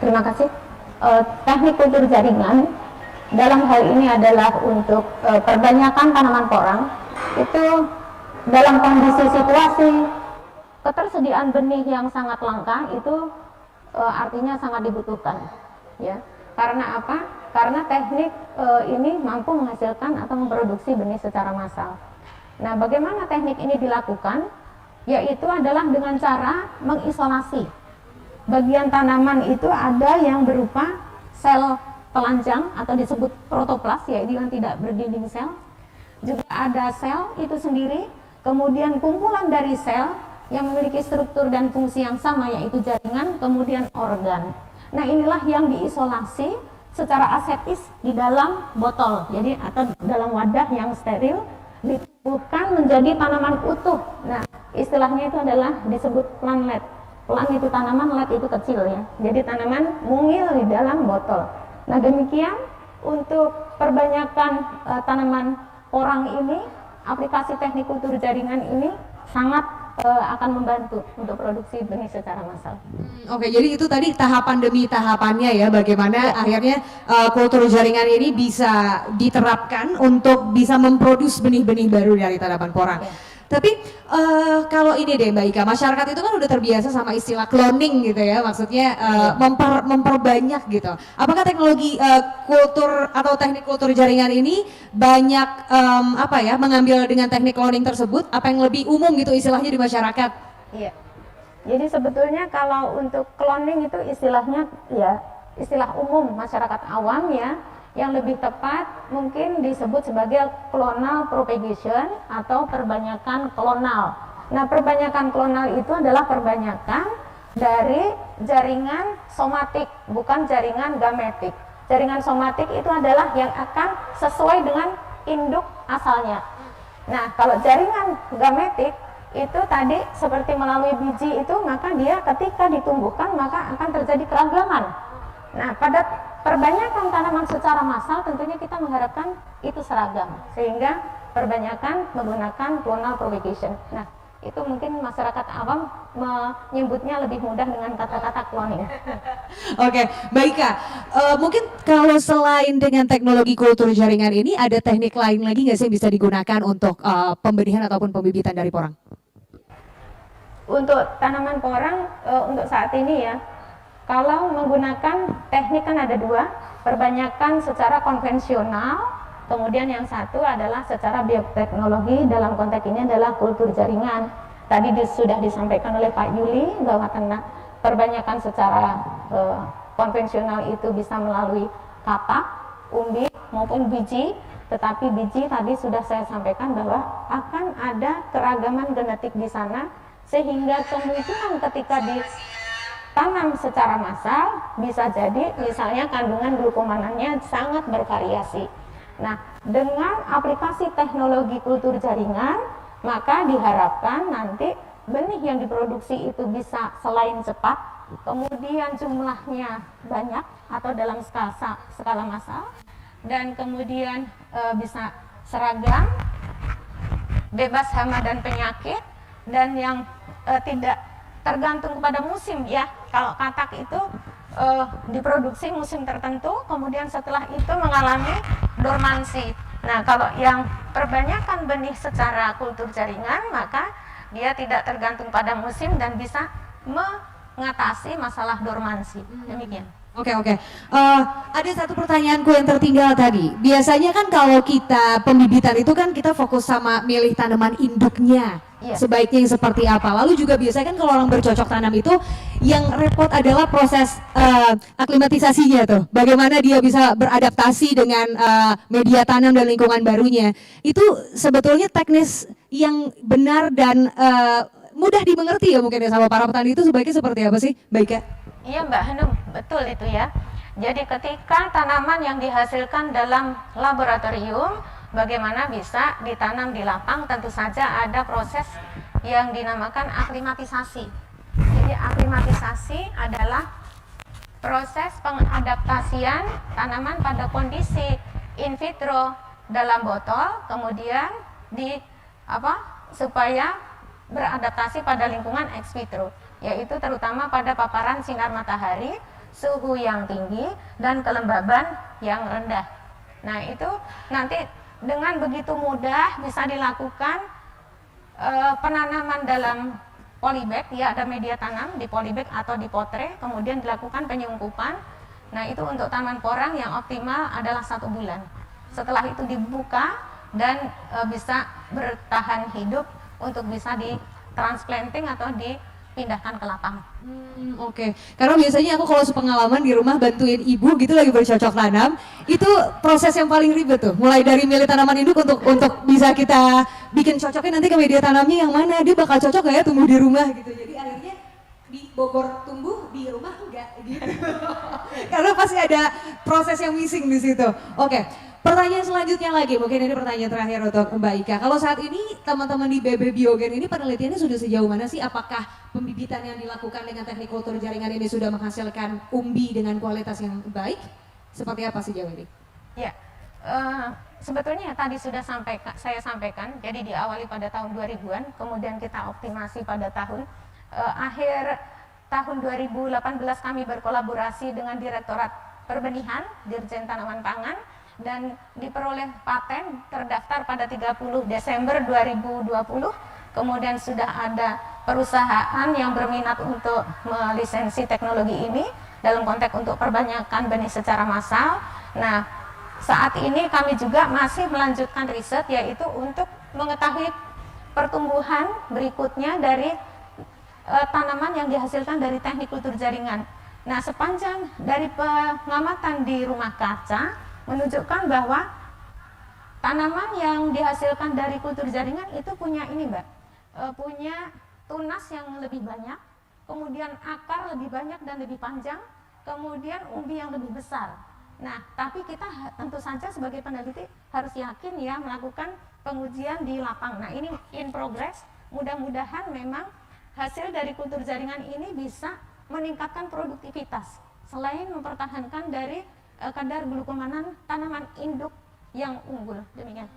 Terima kasih. Teknik kultur jaringan dalam hal ini adalah untuk perbanyakan tanaman porang. Itu dalam kondisi situasi ketersediaan benih yang sangat langka, itu artinya sangat dibutuhkan, ya. Karena apa? Karena teknik ini mampu menghasilkan atau memproduksi benih secara massal. Nah, bagaimana teknik ini dilakukan? Yaitu adalah dengan cara mengisolasi. Bagian tanaman itu ada yang berupa sel telanjang atau disebut protoplas, yaitu yang tidak berdinding sel. Juga ada sel itu sendiri, kemudian kumpulan dari sel yang memiliki struktur dan fungsi yang sama, yaitu jaringan, kemudian organ. Nah, inilah yang diisolasi secara aseptis di dalam botol, jadi atau dalam wadah yang steril, ditumbuhkan menjadi tanaman utuh. Nah, istilahnya itu adalah disebut plantlet. Plant itu tanaman, let itu kecil, ya. Jadi tanaman mungil di dalam botol. Nah, demikian untuk perbanyakan tanaman porang ini, aplikasi teknik kultur jaringan ini sangat akan membantu untuk produksi benih secara massal. Oke, jadi itu tadi tahapan demi tahapannya ya, bagaimana akhirnya kultur jaringan ini bisa diterapkan untuk bisa memproduksi benih-benih baru dari tanaman porang. Tapi kalau ini deh Mbak Ika, masyarakat itu kan udah terbiasa sama istilah cloning gitu ya, maksudnya memperbanyak gitu. Apakah teknologi kultur atau teknik kultur jaringan ini banyak mengambil dengan teknik cloning tersebut? Apa yang lebih umum gitu istilahnya di masyarakat? Iya. Jadi sebetulnya kalau untuk cloning itu istilahnya ya istilah umum masyarakat awam ya. Yang lebih tepat mungkin disebut sebagai clonal propagation atau perbanyakan klonal. Nah, perbanyakan klonal itu adalah perbanyakan dari jaringan somatik, bukan jaringan gametik. Jaringan somatik itu adalah yang akan sesuai dengan induk asalnya. Nah, kalau jaringan gametik itu tadi seperti melalui biji itu, maka dia ketika ditumbuhkan maka akan terjadi keragaman. Nah, pada perbanyakan tanaman secara massal tentunya kita mengharapkan itu seragam, sehingga perbanyakan menggunakan clonal propagation. Nah, itu mungkin masyarakat awam menyebutnya lebih mudah dengan kata-kata cloning. Oke, baik Kak. Mungkin kalau selain dengan teknologi kultur jaringan ini, ada teknik lain lagi nggak sih yang bisa digunakan untuk pembenihan ataupun pembibitan dari porang? Untuk tanaman porang, untuk saat ini ya, kalau menggunakan teknik kan ada dua, perbanyakan secara konvensional, kemudian yang satu adalah secara bioteknologi, dalam konteks ini adalah kultur jaringan. Tadi sudah disampaikan oleh Pak Yuli bahwa perbanyakan secara konvensional itu bisa melalui kapak, umbi maupun biji, tetapi biji tadi sudah saya sampaikan bahwa akan ada keragaman genetik di sana, sehingga kemungkinan ketika tanam secara massal bisa jadi misalnya kandungan glukomanannya sangat bervariasi. Nah, dengan aplikasi teknologi kultur jaringan, maka diharapkan nanti benih yang diproduksi itu bisa selain cepat, kemudian jumlahnya banyak atau dalam skala massal, dan kemudian bisa seragam, bebas hama dan penyakit, dan yang tidak tergantung kepada musim ya. Kalau katak itu diproduksi musim tertentu, kemudian setelah itu mengalami dormansi. Nah, kalau yang perbanyakan benih secara kultur jaringan, maka dia tidak tergantung pada musim dan bisa mengatasi masalah dormansi. Demikian. Oke. Ada satu pertanyaanku yang tertinggal tadi. Biasanya kan kalau kita pembibitan itu kan kita fokus sama milih tanaman induknya. Iya. Sebaiknya yang seperti apa. Lalu juga biasanya kan kalau orang bercocok tanam itu yang repot adalah proses aklimatisasinya tuh. Bagaimana dia bisa beradaptasi dengan media tanam dan lingkungan barunya. Itu sebetulnya teknis yang benar dan mudah dimengerti ya mungkin ya sama para petani itu sebaiknya seperti apa sih, Baik ya? Iya Mbak Hanum, betul itu ya. Jadi ketika tanaman yang dihasilkan dalam laboratorium, bagaimana bisa ditanam di lapang, tentu saja ada proses yang dinamakan aklimatisasi. Jadi aklimatisasi adalah proses pengadaptasian tanaman pada kondisi in vitro dalam botol, kemudian supaya beradaptasi pada lingkungan ex vitro, yaitu terutama pada paparan sinar matahari, suhu yang tinggi dan kelembaban yang rendah. Nah itu nanti dengan begitu mudah bisa dilakukan penanaman dalam polybag, ya ada media tanam di polybag atau di potre, kemudian dilakukan penyungkupan. Nah itu untuk tanaman porang yang optimal adalah 1 bulan. Setelah itu dibuka dan bisa bertahan hidup untuk bisa di transplanting atau dipindahkan ke lapang. Oke. Karena biasanya aku kalau sepengalaman di rumah bantuin ibu gitu lagi bercocok tanam, itu proses yang paling ribet tuh. Mulai dari milih tanaman induk untuk bisa kita bikin cocoknya nanti ke media tanamnya yang mana, dia bakal cocok gak ya tumbuh di rumah gitu. Jadi akhirnya di Bogor tumbuh, di rumah enggak gitu. Karena pasti ada proses yang missing di situ. Oke. Pertanyaan selanjutnya lagi, mungkin ini pertanyaan terakhir untuk Mbak Ika. Kalau saat ini teman-teman di BB Biogen ini penelitiannya sudah sejauh mana sih? Apakah pembibitan yang dilakukan dengan teknik kultur jaringan ini sudah menghasilkan umbi dengan kualitas yang baik? Seperti apa sih jauh ini? Ya, sebetulnya tadi sudah saya sampaikan, jadi diawali pada tahun 2000-an, kemudian kita optimasi pada akhir tahun 2018 kami berkolaborasi dengan Direktorat Perbenihan, Dirjen Tanaman Pangan, dan diperoleh paten terdaftar pada 30 Desember 2020. Kemudian sudah ada perusahaan yang berminat untuk melisensi teknologi ini dalam konteks untuk perbanyakan benih secara massal. Nah, saat ini kami juga masih melanjutkan riset, yaitu untuk mengetahui pertumbuhan berikutnya dari tanaman yang dihasilkan dari teknik kultur jaringan. Nah, sepanjang dari pengamatan di rumah kaca menunjukkan bahwa tanaman yang dihasilkan dari kultur jaringan itu punya ini Mbak, punya tunas yang lebih banyak, kemudian akar lebih banyak dan lebih panjang, kemudian umbi yang lebih besar. Nah, tapi kita tentu saja sebagai peneliti harus yakin ya melakukan pengujian di lapang. Nah, ini in progress, mudah-mudahan memang hasil dari kultur jaringan ini bisa meningkatkan produktivitas selain mempertahankan dari kadar glukomanan tanaman induk yang unggul. Demikian.